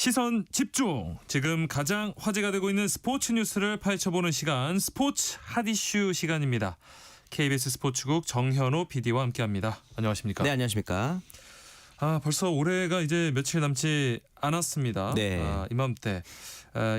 시선 집중. 지금 가장 화제가 되고 있는 스포츠 뉴스를 파헤쳐보는 시간, 스포츠 핫이슈 시간입니다. KBS 스포츠국 정현호 PD와 함께합니다. 안녕하십니까? 네, 안녕하십니까? 벌써 올해가 이제 며칠 남지 않았습니다. 네. 이맘때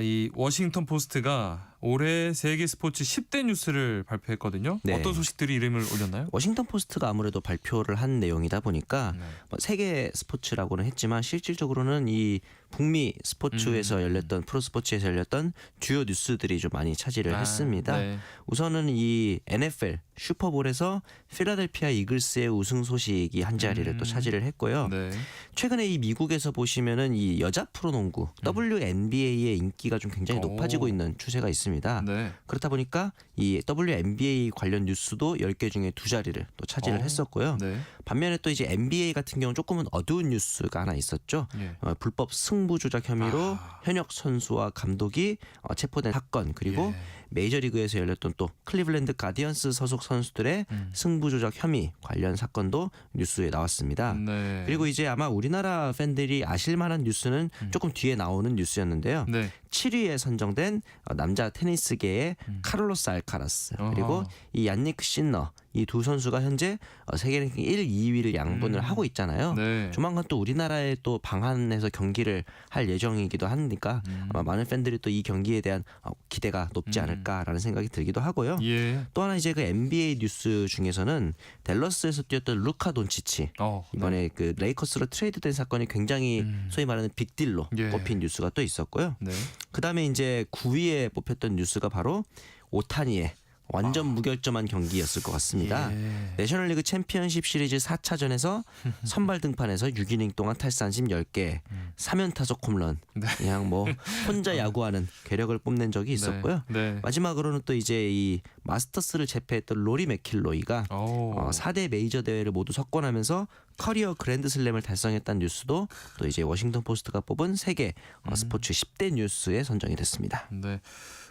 이 워싱턴 포스트가 올해 세계 스포츠 10대 뉴스를 발표했거든요. 네. 어떤 소식들이 이름을 올렸나요? 워싱턴 포스트가 아무래도 발표를 한 내용이다 보니까 네. 세계 스포츠라고는 했지만 실질적으로는 이 북미 스포츠에서 열렸던 프로스포츠에서 열렸던 주요 뉴스들이 좀 많이 차지를 했습니다. 네. 우선은 이 NFL 슈퍼볼에서 필라델피아 이글스의 우승 소식이 한 자리를 또 차지를 했고요. 네. 최근에 이 미국에서 보시면은 이 여자 프로농구 WNBA의 인기가 좀 굉장히 오. 높아지고 있는 추세가 있습니다. 네. 그렇다 보니까 이 WNBA 관련 뉴스도 10개 중에 2자리를 또 차지를 했었고요. 네. 반면에 또 이제 NBA 같은 경우는 조금은 어두운 뉴스가 하나 있었죠. 예. 불법 승부 조작 혐의로 현역 선수와 감독이 체포된 사건, 그리고 예. 메이저리그에서 열렸던 또 클리블랜드 가디언스 소속 선수들의 승부 조작 혐의 관련 사건도 뉴스에 나왔습니다. 네. 그리고 이제 아마 우리나라 팬들이 아실 만한 뉴스는 조금 뒤에 나오는 뉴스였는데요. 네. 7위에 선정된 남자 테니스계의 카를로스 알카라스, 그리고 이 얀니크 신너, 이 두 선수가 현재 세계 랭킹 1, 2위를 양분을 하고 있잖아요. 네. 조만간 또 우리나라에 또 방한해서 경기를 할 예정이기도 하니까 아마 많은 팬들이 또 이 경기에 대한 기대가 높지 않을까라는 생각이 들기도 하고요. 예. 또 하나 이제 그 NBA 뉴스 중에서는 댈러스에서 뛰었던 루카 돈치치, 이번에 그 레이커스로 트레이드된 사건이 굉장히 소위 말하는 빅딜로 예. 꼽힌 뉴스가 또 있었고요. 네. 그다음에 이제 9위에 뽑혔던 뉴스가 바로 오타니의 완전 무결점한 경기였을 것 같습니다. 예. 내셔널리그 챔피언십 시리즈 4차전에서 선발 등판에서 6이닝 동안 탈삼진 10개, 3연타석 홈런, 네. 그냥 뭐 혼자 야구하는 괴력을 뽐낸 적이 있었고요. 네. 마지막으로는 또 이제 이 마스터스를 제패했던 로리 맥킬로이가 4대 메이저 대회를 모두 석권하면서 커리어 그랜드슬램을 달성했다는 뉴스도 또 이제 워싱턴 포스트가 뽑은 세계 스포츠 10대 뉴스에 선정이 됐습니다. 네.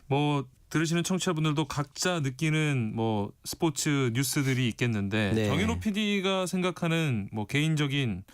뭐 들으시는 청취자분들도 각자 느끼는 뭐 스포츠 뉴스들이 있겠는데 네. 정현호 PD가 생각하는 뭐 개인적인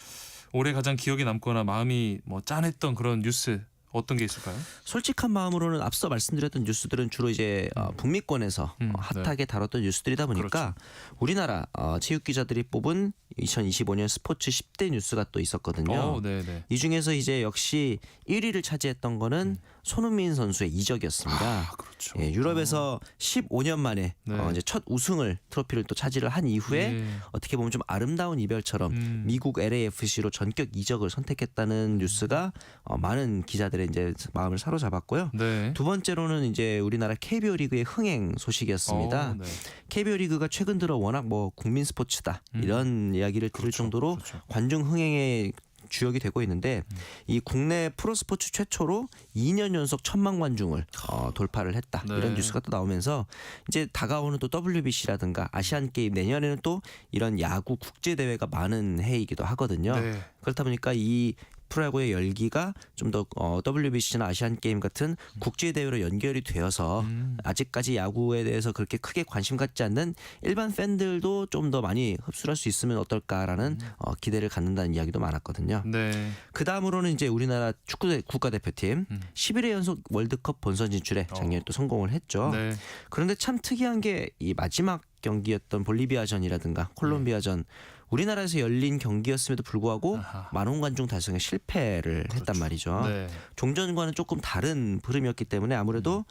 올해 가장 기억에 남거나 마음이 뭐 짠했던 그런 뉴스 어떤 게 있을까요? 솔직한 마음으로는 앞서 말씀드렸던 뉴스들은 주로 이제 북미권에서 핫하게 다뤘던 뉴스들이다 보니까 우리나라 체육 기자들이 뽑은 2025년 스포츠 10대 뉴스가 또 있었거든요. 네네. 이 중에서 이제 역시 1위를 차지했던 거는 손흥민 선수의 이적이었습니다. 그렇죠. 예, 유럽에서 15년 만에 네. 이제 첫 우승을 트로피를 또 차지를 한 이후에 예. 어떻게 보면 좀 아름다운 이별처럼 미국 LAFC로 전격 이적을 선택했다는 뉴스가 많은 기자들의 이제 마음을 사로잡았고요. 네. 두 번째로는 이제 우리나라 KBO 리그의 흥행 소식이었습니다. 네. KBO 리그가 최근 들어 워낙 뭐 국민 스포츠다 이런 이야기를 들을 정도로 그렇죠. 관중 흥행에 주역이 되고 있는데 이 국내 프로스포츠 최초로 2년 연속 1,000만 관중을 돌파를 했다. 네. 이런 뉴스가 또 나오면서 이제 다가오는 또 WBC라든가 아시안 게임, 내년에는 또 이런 야구 국제 대회가 많은 해이기도 하거든요. 네. 그렇다 보니까 이 프로야구의 열기가 좀 더 WBC나 아시안 게임 같은 국제 대회로 연결이 되어서 아직까지 야구에 대해서 그렇게 크게 관심 갖지 않는 일반 팬들도 좀 더 많이 흡수할 수 있으면 어떨까라는 기대를 갖는다는 이야기도 많았거든요. 네. 그 다음으로는 이제 우리나라 축구 국가대표팀 11회 연속 월드컵 본선 진출에 작년에 또 성공을 했죠. 네. 그런데 참 특이한 게 이 마지막 경기였던 볼리비아전이라든가 콜롬비아전, 우리나라에서 열린 경기였음에도 불구하고 만원 관중 달성에 실패를 했단 말이죠. 네. 종전과는 조금 다른 흐름이었기 때문에 아무래도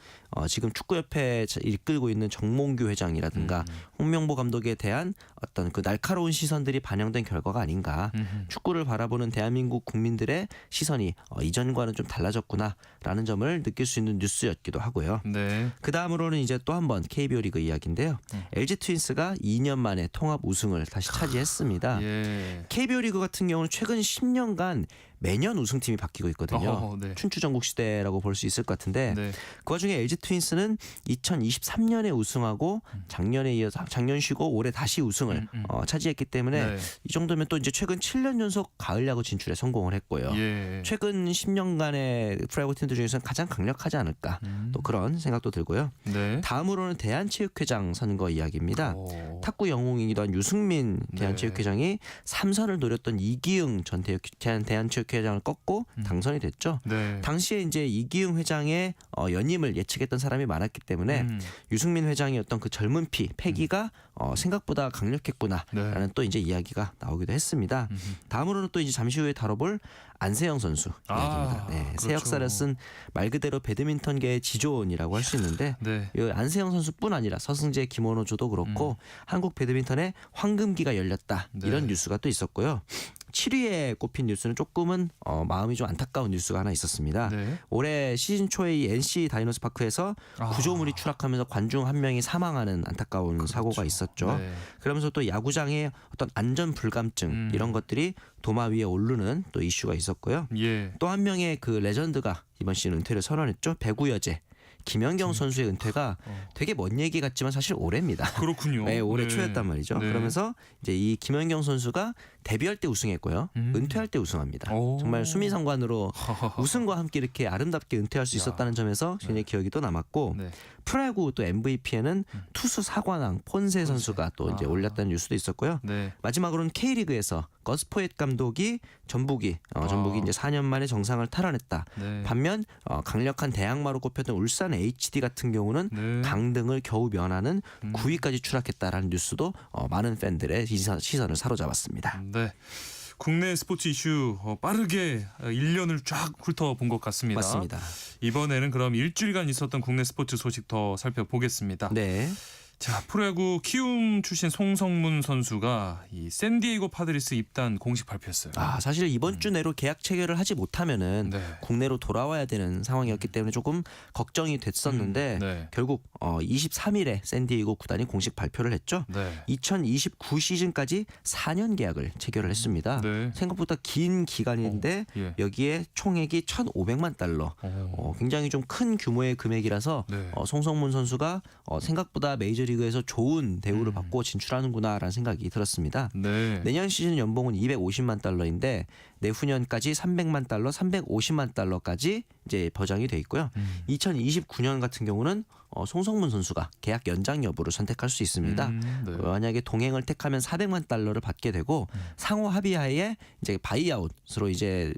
지금 축구협회 이끌고 있는 정몽규 회장이라든가 홍명보 감독에 대한 어떤 그 날카로운 시선들이 반영된 결과가 아닌가. 축구를 바라보는 대한민국 국민들의 시선이 이전과는 좀 달라졌구나라는 점을 느낄 수 있는 뉴스였기도 하고요. 네. 그 다음으로는 이제 또 한 번 KBO 리그 이야기인데요. LG 트윈스가 2년 만에 통합 우승을 다시 차지했습니다. 예. KBO 리그 같은 경우는 최근 10년간 매년 우승팀이 바뀌고 있거든요. 네. 춘추전국 시대라고 볼 수 있을 것 같은데 네. 그 와중에 LG 트윈스는 2023년에 우승하고 작년에 이어서 작년 쉬고 올해 다시 우승을 차지했기 때문에 네. 이 정도면 또 이제 최근 7년 연속 가을 야구 진출에 성공을 했고요. 예. 최근 10년간의 프로야구 팀들 중에서는 가장 강력하지 않을까. 또 그런 생각도 들고요. 네. 다음으로는 대한체육회장 선거 이야기입니다. 탁구 영웅이기도 한 유승민 대한체육회장이 3선을 노렸던 이기흥 전 대한체육회장을 꺾고 당선이 됐죠. 네. 당시에 이제 이기흥 회장의 연임을 예측했던 사람이 많았기 때문에 유승민 회장의 어떤 그 젊은 피 패기가 생각보다 강력했구나라는 네. 또 이제 이야기가 나오기도 했습니다. 다음으로는 또 이제 잠시 후에 다뤄볼 안세영 선수 이야기입니다. 네, 그렇죠. 새 역사를 쓴 말 그대로 배드민턴계의 지존이라고 할 수 있는데 네. 이 안세영 선수뿐 아니라 서승재, 김원호조도 그렇고 한국 배드민턴의 황금기가 열렸다 네. 이런 뉴스가 또 있었고요. 7위에 꼽힌 뉴스는 조금은 마음이 좀 안타까운 뉴스가 하나 있었습니다. 네. 올해 올해 시즌 초에 이 NC 다이노스 파크에서 구조물이 추락하면서 관중 한 명이 사망하는 안타까운 사고가 있었죠. 네. 그러면서 또 야구장의 어떤 안전 불감증 이런 것들이 도마 위에 오르는 또 이슈가 있었고요. 예. 또 한 명의 그 레전드가 이번 시즌 은퇴를 선언했죠. 배구 여제 김연경 선수의 은퇴가 되게 먼 얘기 같지만 사실 올해입니다. 그렇군요. 네, 올해 네. 초였단 말이죠. 네. 그러면서 이제 이 김연경 선수가 데뷔할 때 우승했고요. 은퇴할 때 우승합니다. 오. 정말 수미상관으로 우승과 함께 이렇게 아름답게 은퇴할 수 있었다는 점에서 굉장히 기억이 또 남았고 네. 프로야구 또 MVP에는 투수 사관왕 폰세 선수가 또 이제 올렸다는 뉴스도 있었고요. 네. 마지막으로는 K리그에서 거스포엣 감독이 전북이 이제 4년 만에 정상을 탈환했다. 네. 반면 강력한 대항마로 꼽혔던 울산 HD 같은 경우는 네. 강등을 겨우 면하는 9위까지 추락했다라는 뉴스도 많은 팬들의 시선을 사로잡았습니다. 네. 국내 스포츠 이슈 빠르게 1년을 쫙 훑어본 것 같습니다. 맞습니다. 이번에는 그럼 일주일간 있었던 국내 스포츠 소식 더 살펴보겠습니다. 네. 자, 프로야구 키움 출신 송성문 선수가 이 샌디에이고 파드리스 입단 공식 발표했어요. 사실 이번 주 내로 계약 체결을 하지 못하면은 네. 국내로 돌아와야 되는 상황이었기 때문에 조금 걱정이 됐었는데 네. 결국 23일에 샌디에이고 구단이 공식 발표를 했죠. 네. 2029 시즌까지 4년 계약을 체결을 했습니다. 네. 생각보다 긴 기간인데 예. 여기에 총액이 1,500만 달러. 굉장히 좀 큰 규모의 금액이라서 네. 송성문 선수가 생각보다 메이저리그에서 좋은 대우를 받고 진출하는구나라는 생각이 들었습니다. 네. 내년 시즌 연봉은 250만 달러인데 내후년까지 300만 달러, 350만 달러까지 이제 보장이 돼 있고요. 2029년 같은 경우는 송성문 선수가 계약 연장 여부를 선택할 수 있습니다. 네. 만약에 동행을 택하면 400만 달러를 받게 되고 상호 합의하에 이제 바이아웃으로 이제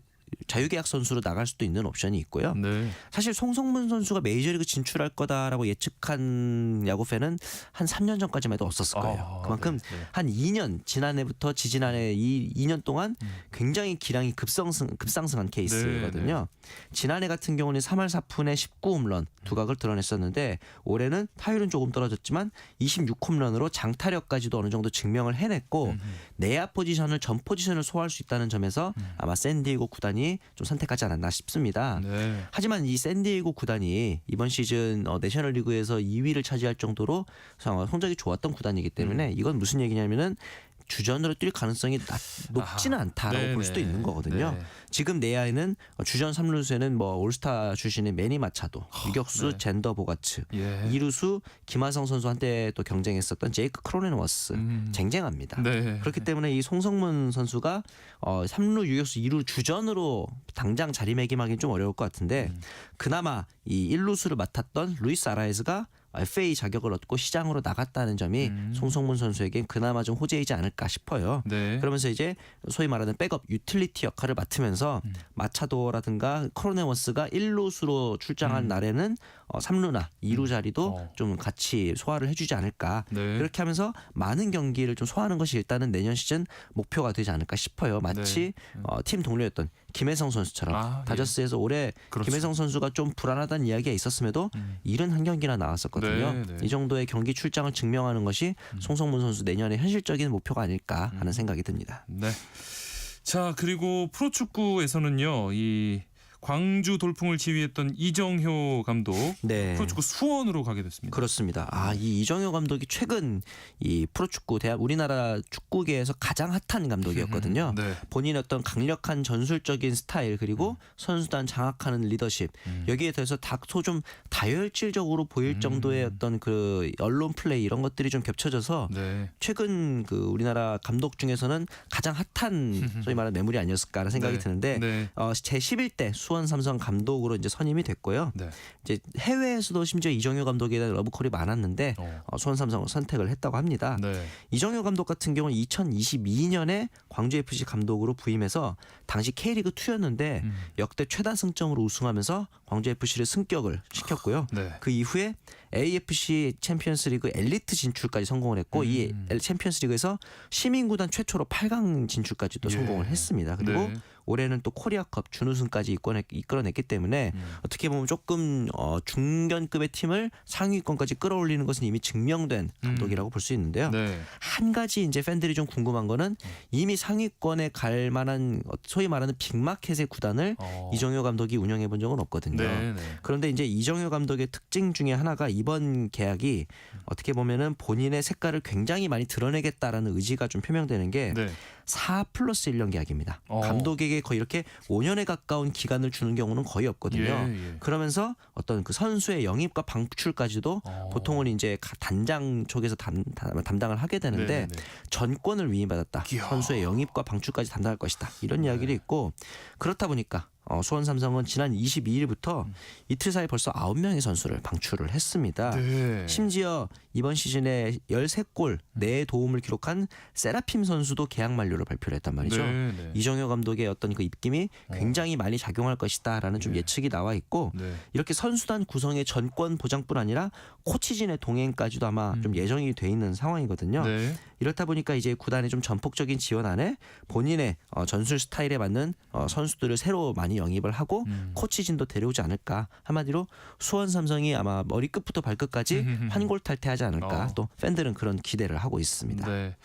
자유계약 선수로 나갈 수도 있는 옵션이 있고요. 네. 사실 송성문 선수가 메이저리그 진출할 거다라고 예측한 야구팬은 한 3년 전까지만 해도 없었을 거예요. 그만큼 네. 한 2년 지난해부터 지지난해 이 2년 동안 굉장히 기량이 급상승한 케이스거든요. 지난해 같은 경우는 3할 4푼에 19홈런 두각을 드러냈었는데 올해는 타율은 조금 떨어졌지만 26홈런으로 장타력까지도 어느 정도 증명을 해냈고 내야 포지션을 전 포지션을 소화할 수 있다는 점에서 아마 샌디에이고 구단이 좀 선택하지 않았나 싶습니다. 네. 하지만 이 샌디에이고 구단이 이번 시즌 내셔널리그에서 2위를 차지할 정도로 성적이 좋았던 구단이기 때문에 이건 무슨 얘기냐면은 주전으로 뛸 가능성이 높지는 않다라고 볼 수도 있는 거거든요. 네. 지금 내야에는 주전 3루수에는 뭐 올스타 출신의 매니 마차도, 유격수 네. 젠더 보가츠, 예. 2루수 김하성 선수 한때 또 경쟁했었던 제이크 크로넨워스 쟁쟁합니다. 네. 그렇기 때문에 이 송성문 선수가 3루, 유격수, 2루 주전으로 당장 자리매김하기는 좀 어려울 것 같은데 그나마 이 1루수를 맡았던 루이스 아라에스가 FA 자격을 얻고 시장으로 나갔다는 점이 송성문 선수에겐 그나마 좀 호재이지 않을까 싶어요. 네. 그러면서 이제 소위 말하는 백업 유틸리티 역할을 맡으면서 마차도라든가 코로네워스가 1루수로 출장한 날에는 3루나 2루 자리도 좀 같이 소화를 해주지 않을까. 네. 그렇게 하면서 많은 경기를 좀 소화하는 것이 일단은 내년 시즌 목표가 되지 않을까 싶어요. 마치 팀 동료였던 김혜성 선수처럼 다저스에서 올해 그렇죠. 김혜성 선수가 좀 불안하다는 이야기가 있었음에도 71경기나 나왔었거든요. 네. 이 정도의 경기 출장을 증명하는 것이 송성문 선수 내년에 현실적인 목표가 아닐까 하는 생각이 듭니다. 네. 자, 그리고 프로축구에서는요. 이 광주 돌풍을 지휘했던 이정효 감독 네. 프로축구 수원으로 가게 됐습니다. 그렇습니다. 이 이정효 감독이 최근 이 프로축구 우리나라 축구계에서 가장 핫한 감독이었거든요. 네. 본인의 어떤 강력한 전술적인 스타일 그리고 선수단 장악하는 리더십 여기에 대해서 다소 좀 다혈질적으로 보일 정도의 어떤 그 언론 플레이 이런 것들이 좀 겹쳐져서 네. 최근 그 우리나라 감독 중에서는 가장 핫한 소위 말하는 매물이 아니었을까라는 생각이 네. 드는데 네. 제 11대 수원 삼성 감독으로 이제 선임이 됐고요. 네. 이제 해외에서도 심지어 이정효 감독에 대한 러브콜이 많았는데 수원 삼성을 선택을 했다고 합니다. 네. 이정효 감독 같은 경우는 2022년에 광주 FC 감독으로 부임해서 당시 K리그 2였는데 역대 최다 승점으로 우승하면서 광주 FC를 승격을 시켰고요. 네. 그 이후에 AFC 챔피언스리그 엘리트 진출까지 성공을 했고 이 챔피언스리그에서 시민구단 최초로 8강 진출까지도 예. 성공을 했습니다. 그리고 네. 올해는 또 코리아컵 준우승까지 이끌어냈기 때문에 어떻게 보면 조금 중견급의 팀을 상위권까지 끌어올리는 것은 이미 증명된 감독이라고 볼 수 있는데요. 네. 한 가지 이제 팬들이 좀 궁금한 거는 이미 상위권에 갈 만한 소위 말하는 빅마켓의 구단을 이정효 감독이 운영해 본 적은 없거든요. 네. 네. 그런데 이제 이정효 감독의 특징 중에 하나가 이번 계약이 어떻게 보면은 본인의 색깔을 굉장히 많이 드러내겠다라는 의지가 좀 표명되는 게 네. 4+1년 계약입니다. 감독에게 거의 이렇게 5년에 가까운 기간을 주는 경우는 거의 없거든요. 예. 그러면서 어떤 그 선수의 영입과 방출까지도 보통은 이제 단장 쪽에서 담당을 하게 되는데 네네네. 전권을 위임받았다. 이야. 선수의 영입과 방출까지 담당할 것이다. 이런 이야기도 있고 그렇다 보니까 수원 삼성은 지난 22일부터 이틀 사이 벌써 9명의 선수를 방출을 했습니다. 네. 심지어 이번 시즌에 13골 4도움을 기록한 세라핌 선수도 계약 만료를 발표를 했단 말이죠. 네. 네. 이정효 감독의 어떤 그 입김이 굉장히 많이 작용할 것이다라는 좀 예측이 나와 있고 네. 이렇게 선수단 구성의 전권 보장뿐 아니라 코치진의 동행까지도 아마 좀 예정이 돼 있는 상황이거든요. 네. 이렇다 보니까 이제 구단의 좀 전폭적인 지원 안에 본인의 전술 스타일에 맞는 선수들을 새로 많이 영입을 하고 코치진도 데려오지 않을까. 한마디로 수원 삼성이 아마 머리끝부터 발끝까지 환골탈태하지 않을까. 또 팬들은 그런 기대를 하고 있습니다. 네.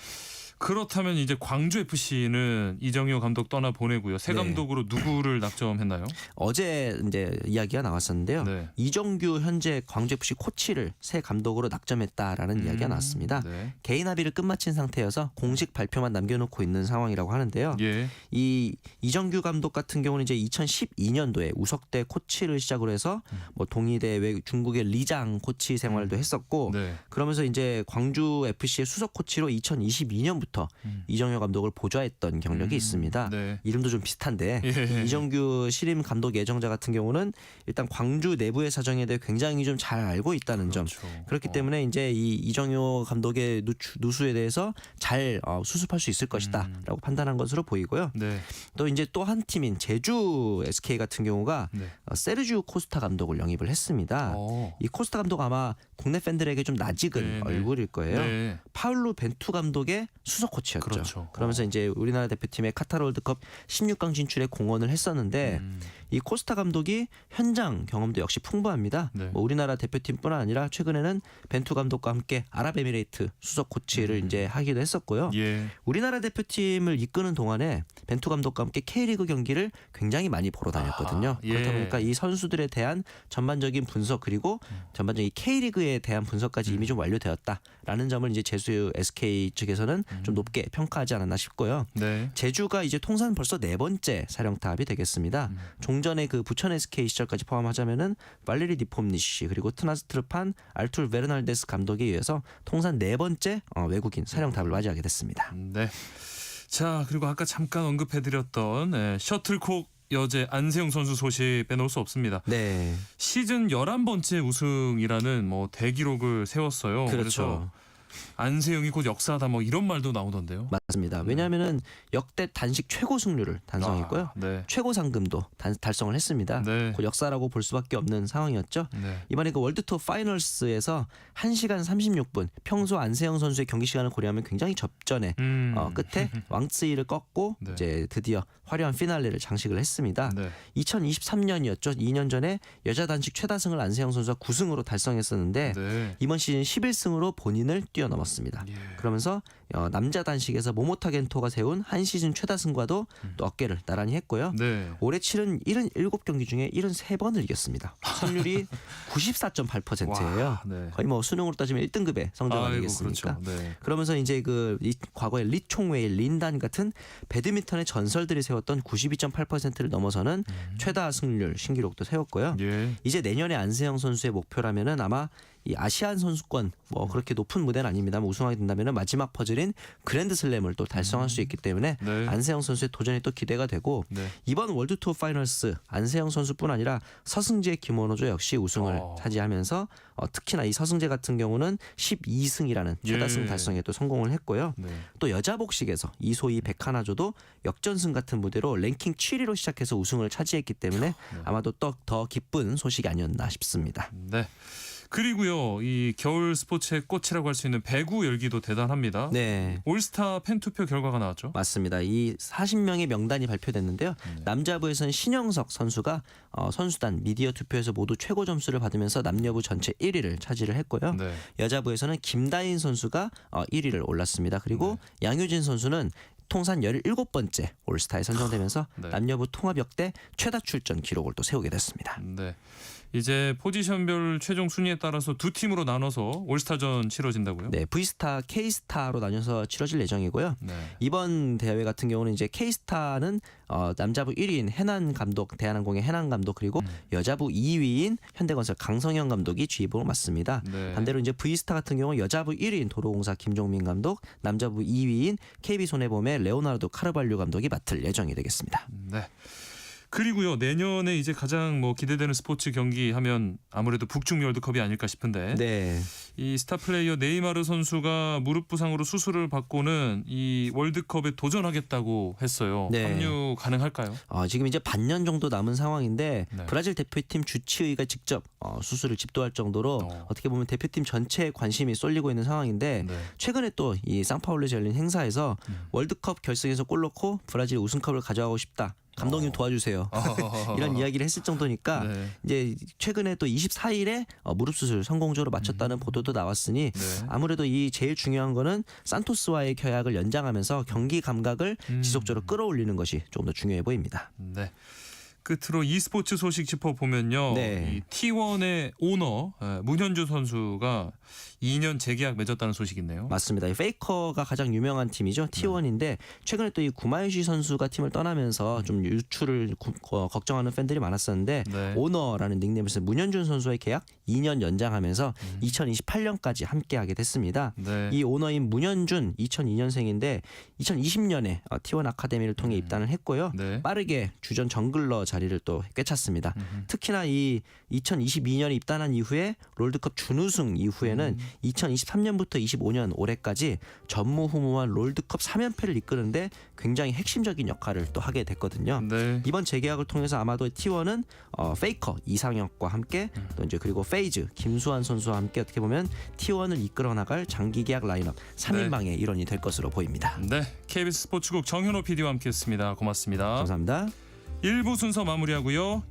그렇다면 이제 광주 FC는 이정효 감독 떠나 보내고요. 새 네. 감독으로 누구를 낙점했나요? 어제 이제 이야기가 나왔었는데요. 네. 이정규 현재 광주 FC 코치를 새 감독으로 낙점했다라는 이야기가 나왔습니다. 네. 개인 합의를 끝마친 상태여서 공식 발표만 남겨놓고 있는 상황이라고 하는데요. 예. 이 이정규 감독 같은 경우는 이제 2012년도에 우석대 코치를 시작으로 해서 뭐 동의대 중국의 리장 코치 생활도 했었고 네. 그러면서 이제 광주 FC의 수석 코치로 2022년부터 이정효 감독을 보좌했던 경력이 있습니다. 네. 이름도 좀 비슷한데 예. 이정규 신임 감독 예정자 같은 경우는 일단 광주 내부의 사정에 대해 굉장히 좀 잘 알고 있다는 점. 그렇죠. 그렇기 때문에 이제 이 이정효 감독의 누수에 대해서 잘 수습할 수 있을 것이다라고 판단한 것으로 보이고요. 네. 또 이제 또 한 팀인 제주 SK 같은 경우가 네. 세르지오 코스타 감독을 영입을 했습니다. 이 코스타 감독 아마 국내 팬들에게 좀 낯익은 네, 네. 얼굴일 거예요. 네. 파울루 벤투 감독의 수석 코치였죠. 그렇죠. 그러면서 이제 우리나라 대표팀의 카타르 월드컵 16강 진출에 공헌을 했었는데 이 코스타 감독이 현장 경험도 역시 풍부합니다. 네. 뭐 우리나라 대표팀뿐 아니라 최근에는 벤투 감독과 함께 아랍에미레이트 수석 코치를 이제 하기도 했었고요. 예. 우리나라 대표팀을 이끄는 동안에 벤투 감독과 함께 K리그 경기를 굉장히 많이 보러 다녔거든요. 예. 그렇다 보니까 이 선수들에 대한 전반적인 분석 그리고 전반적인 K리그에 대한 분석까지 이미 좀 완료되었다라는 점을 이제 제주 SK 측에서는 좀 높게 평가하지 않았나 싶고요. 네. 제주가 이제 통산 벌써 4번째 사령탑이 되겠습니다. 종전의 그 부천 SK 시절까지 포함하자면은 발레리 디폼니시 그리고 트나스 트르판, 알툴 베르날데스 감독에 의해서 통산 4번째 외국인 사령탑을 맞이하게 됐습니다. 네. 자, 그리고 아까 잠깐 언급해드렸던 셔틀콕 여제 안세영 선수 소식 빼놓을 수 없습니다. 네, 시즌 11번째 우승이라는 뭐 대기록을 세웠어요. 그렇죠. 그래서 안세영이 곧 역사다 뭐 이런 말도 나오던데요. 맞습니다. 왜냐하면은 역대 단식 최고 승률을 달성했고요. 네. 최고 상금도 달성을 했습니다. 네. 곧 역사라고 볼 수밖에 없는 상황이었죠. 네. 이번에 그 월드투어 파이널스에서 1시간 36분 평소 안세영 선수의 경기 시간을 고려하면 굉장히 접전에 끝에 왕츠이를 꺾고 네. 이제 드디어 화려한 피날레를 장식을 했습니다. 네. 2023년이었죠. 2년 전에 여자 단식 최다승을 안세영 선수가 9승으로 달성했었는데 네. 이번 시즌 11승으로 본인을 뛰어넘었습니다. 예. 그러면서 남자 단식에서 모모타 겐토가 세운 한 시즌 최다승과도 또 어깨를 나란히 했고요. 네. 올해 치른 77경기 중에 73번을 이겼습니다. 승률이 94.8%예요. 와, 네. 거의 뭐 수능으로 따지면 1등급의 성적 아니겠습니까? 그렇죠. 네. 그러면서 이제 이 과거에 리총웨이, 린단 같은 배드민턴의 전설들이 세웠던 92.8%를 넘어서는 최다 승률 신기록도 세웠고요. 예. 이제 내년에 안세영 선수의 목표라면은 아마 이 아시안 선수권 뭐 그렇게 높은 무대는 아닙니다만 우승하게 된다면 마지막 퍼즐인 그랜드슬램을 또 달성할 수 있기 때문에 네. 안세영 선수의 도전이 또 기대가 되고 네. 이번 월드 투어 파이널스 안세영 선수뿐 아니라 서승재, 김원호조 역시 우승을 차지하면서 특히나 이 서승재 같은 경우는 12승이라는 최다승 예. 달성에 또 성공을 했고요. 네. 또 여자 복식에서 이소희, 백하나조도 역전승 같은 무대로 랭킹 7위로 시작해서 우승을 차지했기 때문에 아마도 또 더 기쁜 소식이 아니었나 싶습니다. 네. 그리고요, 이 겨울 스포츠의 꽃이라고 할 수 있는 배구 열기도 대단합니다. 네. 올스타 팬투표 결과가 나왔죠. 맞습니다. 이 40명의 명단이 발표됐는데요. 남자부에서는 신영석 선수가 선수단 미디어 투표에서 모두 최고 점수를 받으면서 남녀부 전체 1위를 차지를 했고요. 네. 여자부에서는 김다인 선수가 1위를 올랐습니다. 그리고 양효진 선수는 통산 17번째 올스타에 선정되면서 네. 남녀부 통합 역대 최다 출전 기록을 또 세우게 됐습니다. 네. 이제 포지션별 최종 순위에 따라서 두 팀으로 나눠서 올스타전 치러진다고요? 네, V스타, K스타로 나눠서 치러질 예정이고요. 네. 이번 대회 같은 경우는 이제 K스타는 남자부 1위인 해난 감독, 대한항공의 해난 감독 그리고 여자부 2위인 현대건설 강성현 감독이 주입을 맡습니다. 네. 반대로 이제 V스타 같은 경우는 여자부 1위인 도로공사 김종민 감독, 남자부 2위인 KB손해보험의 레오나르도 카르발류 감독이 맡을 예정이 되겠습니다. 네. 그리고요, 내년에 이제 가장 뭐 기대되는 스포츠 경기 하면 아무래도 북중미 월드컵이 아닐까 싶은데 네. 이 스타 플레이어 네이마르 선수가 무릎 부상으로 수술을 받고는 이 월드컵에 도전하겠다고 했어요. 네. 합류 가능할까요? 지금 이제 반년 정도 남은 상황인데 네. 브라질 대표팀 주치의가 직접 수술을 집도할 정도로 어떻게 보면 대표팀 전체에 관심이 쏠리고 있는 상황인데 네. 최근에 또 이 상파울루에 열린 행사에서 월드컵 결승에서 골 넣고 브라질 우승컵을 가져가고 싶다. 감독님 도와주세요. 이런 이야기를 했을 정도니까 네. 이제 최근에 또 24일에 무릎 수술 성공적으로 마쳤다는 보도도 나왔으니 네. 아무래도 이 제일 중요한 거는 산토스와의 계약을 연장하면서 경기 감각을 지속적으로 끌어올리는 것이 조금 더 중요해 보입니다. 네. 끝으로 e스포츠 소식 짚어보면요. 네. 이 T1의 오너 문현주 선수가 2년 재계약 맺었다는 소식이 있네요. 맞습니다. 이 페이커가 가장 유명한 팀이죠. T1인데 최근에 또 이 구마유시 선수가 팀을 떠나면서 좀 유출을 걱정하는 팬들이 많았었는데 네. 오너라는 닉네임을 쓴 문현준 선수의 계약 2년 연장하면서 2028년까지 함께하게 됐습니다. 네. 이 오너인 문현준 2002년생인데 2020년에 T1 아카데미를 통해 입단을 했고요. 네. 빠르게 주전 정글러 자리를 또 꿰찼습니다. 특히나 이 2022년에 입단한 이후에 롤드컵 준우승 이후에는 2023년부터 25년 올해까지 전무후무한 롤드컵 3연패를 이끄는데 굉장히 핵심적인 역할을 또 하게 됐거든요. 네. 이번 재계약을 통해서 아마도 T1은 페이커 이상혁과 함께 또 이제 그리고 페이즈 김수환 선수와 함께 어떻게 보면 T1을 이끌어 나갈 장기 계약 라인업 3인방의 일원이 될 것으로 보입니다. 네. KBS 스포츠국 정현호 PD와 함께했습니다. 고맙습니다. 감사합니다. 1부 순서 마무리하고요.